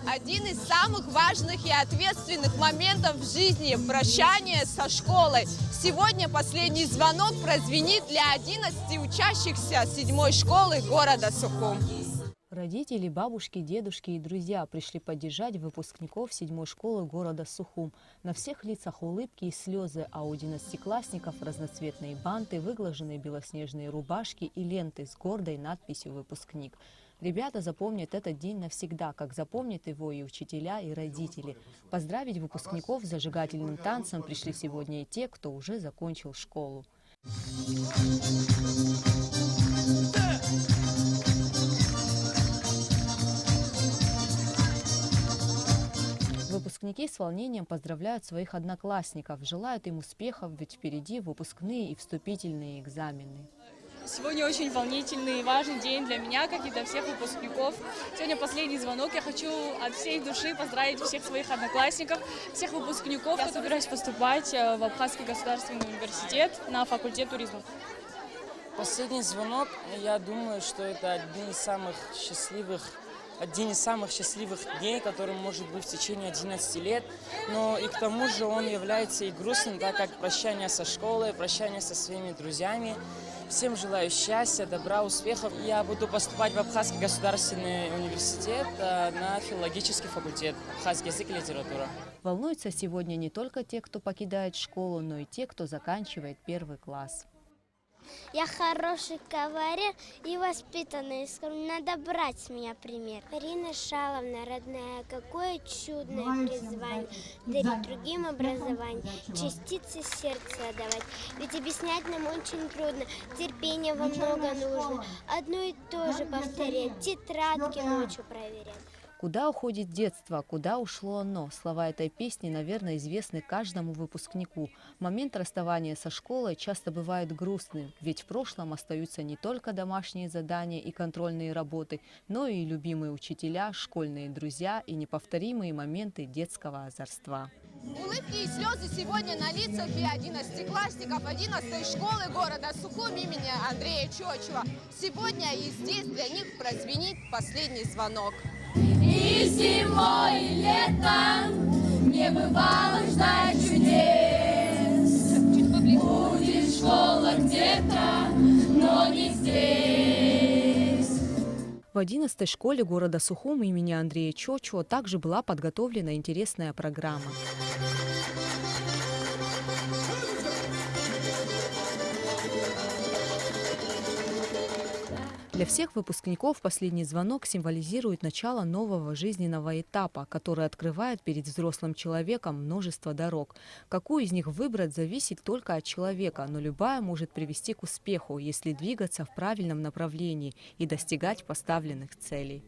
Один из самых важных и ответственных моментов в жизни – прощание со школой. Сегодня последний звонок прозвенит для 11 учащихся 7-й школы города Сухум. Родители, бабушки, дедушки и друзья пришли поддержать выпускников 7-й школы города Сухум. На всех лицах улыбки и слезы, а у 11-классников разноцветные банты, выглаженные белоснежные рубашки и ленты с гордой надписью «Выпускник». Ребята запомнят этот день навсегда, как запомнят его и учителя, и родители. Поздравить выпускников с зажигательным танцем пришли сегодня и те, кто уже закончил школу. Выпускники с волнением поздравляют своих одноклассников, желают им успехов, ведь впереди выпускные и вступительные экзамены. Сегодня очень волнительный и важный день для меня, как и для всех выпускников. Сегодня последний звонок. Я хочу от всей души поздравить всех своих одноклассников, всех выпускников. Я собираюсь поступать в Абхазский государственный университет на факультет туризма. Последний звонок, я думаю, что это один из самых счастливых дней, которым может быть в течение 11 лет. Но и к тому же он является и грустным, так как прощание со школой, прощание со своими друзьями. Всем желаю счастья, добра, успехов. Я буду поступать в Абхазский государственный университет на филологический факультет, абхазский язык и литература. Волнуются сегодня не только те, кто покидает школу, но и те, кто заканчивает 1 класс. Я хороший кавалер и воспитанный. Надо брать с меня пример. Арина Шаловна, родная, какое чудное призвание. Дарить другим образование, частицы сердца отдавать. Ведь объяснять нам очень трудно, терпения во много нужно. Одно и то же повторять, тетрадки ночью проверять. Куда уходит детство, куда ушло оно? Слова этой песни, наверное, известны каждому выпускнику. Момент расставания со школой часто бывает грустным, ведь в прошлом остаются не только домашние задания и контрольные работы, но и любимые учителя, школьные друзья и неповторимые моменты детского озорства. Улыбки и слезы сегодня на лицах и 11-классников 11-й школы города Сухум имени Андрея Чочева. Сегодня и здесь для них прозвенит последний звонок. И зимой, и летом не бывало ждать чудес. Будет школа где-то, но не здесь. В 11-й школе города Сухум имени Андрея Чочева также была подготовлена интересная программа. Для всех выпускников последний звонок символизирует начало нового жизненного этапа, который открывает перед взрослым человеком множество дорог. Какую из них выбрать, зависит только от человека, но любая может привести к успеху, если двигаться в правильном направлении и достигать поставленных целей.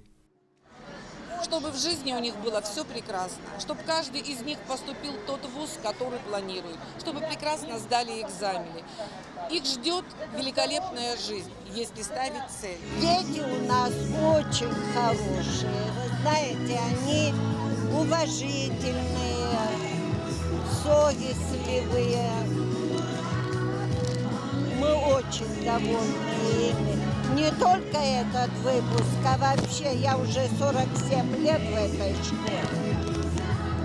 Чтобы в жизни у них было все прекрасно, чтобы каждый из них поступил в тот вуз, который планирует, чтобы прекрасно сдали экзамены. Их ждет великолепная жизнь, если ставить цель. Дети у нас очень хорошие, вы знаете, они уважительные, совестливые. Мы очень довольны ими. Не только этот выпуск, а вообще я уже 47 лет в этой школе.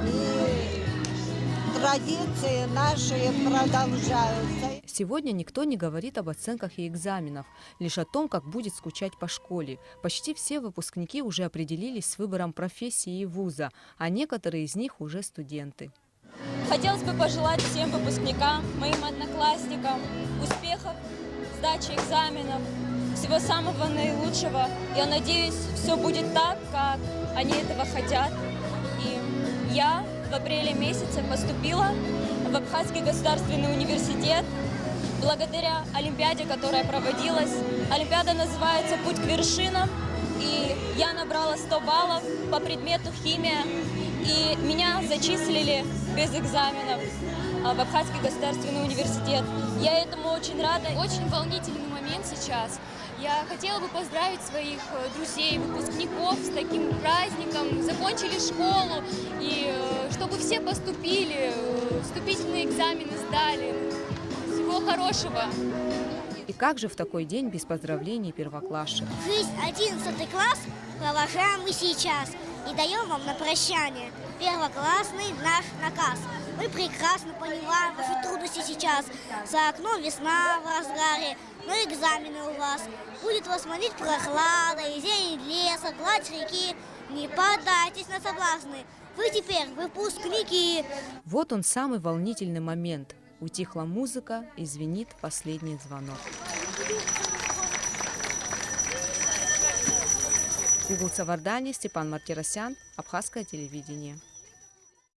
И традиции наши продолжаются. Сегодня никто не говорит об оценках и экзаменах, лишь о том, как будет скучать по школе. Почти все выпускники уже определились с выбором профессии и вуза, а некоторые из них уже студенты. Хотелось бы пожелать всем выпускникам, моим одноклассникам успехов, сдачи экзаменов, всего самого наилучшего. Я надеюсь, все будет так, как они этого хотят. И я в апреле месяце поступила в Абхазский государственный университет благодаря олимпиаде, которая проводилась. Олимпиада называется «Путь к вершинам». И я набрала 100 баллов по предмету химия. И меня зачислили без экзаменов в Абхазский государственный университет. Я этому очень рада. Очень волнительный момент сейчас. Я хотела бы поздравить своих друзей, выпускников с таким праздником, закончили школу, и чтобы все поступили, вступительные экзамены сдали. Всего хорошего! И как же в такой день без поздравлений первоклашек? Жизнь 11 класс провожаем мы сейчас. и даем вам на прощание первоклассный наш наказ. Мы прекрасно понимаем ваши трудности сейчас. За окном весна в разгаре, но экзамены у вас. Будет вас манить прохлада и зелень леса, гладь реки. Не поддайтесь на соблазны. Вы теперь выпускники. Вот он, самый волнительный момент. Утихла музыка и звенит последний звонок. Гугл Савардани, Степан Мартиросян, Абхазское телевидение.